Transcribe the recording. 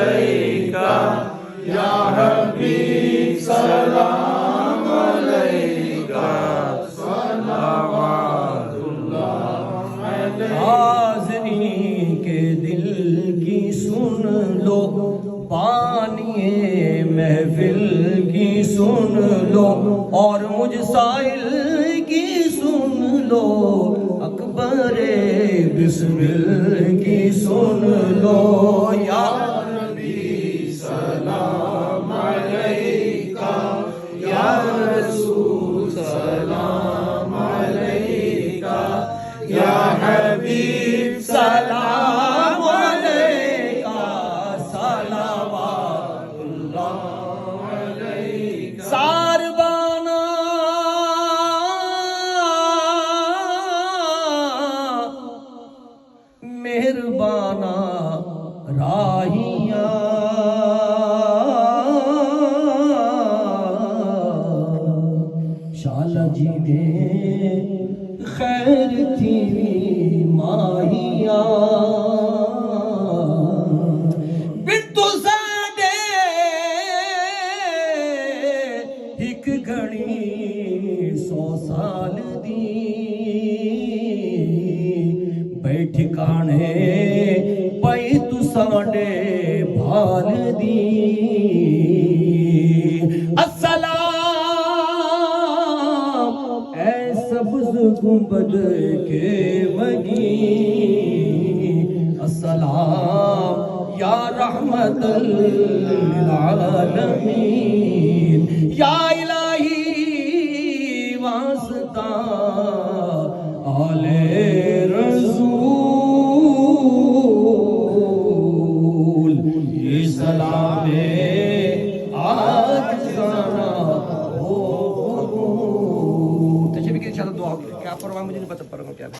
अलैका या हबीब सलाम अलैका सलावतुल्लाह अलैका। हाज़रीन के दिल की सुन लो, बानिए महफिल की सुन लो, और मुझ साइल की सुन लो, अकबरे बिस्मिल की सुन लो। या नबी सलाम अलैका या रसूल सलाम अलैका या हबीब सलाम अलैका सलावतुल्लाह अलैका। सारबाना मेहरबाना राहिया, शाला जी में खैर थी माहिया, बिट्टू ज़ादे एक घड़ी 100 साल दी, बैठिकाने पई तू साडे भाल दी। अस्सलाम ऐ सब्ज़ गुंबद के वगी, अस्सलाम या रहमतल लिल आलमीन, या इलाही वास्ता आले रसूल, ये सलामे आज जाना हो। तशरीफ़ के साथ दुआ क्या परवाह मुझे नहीं पता क्या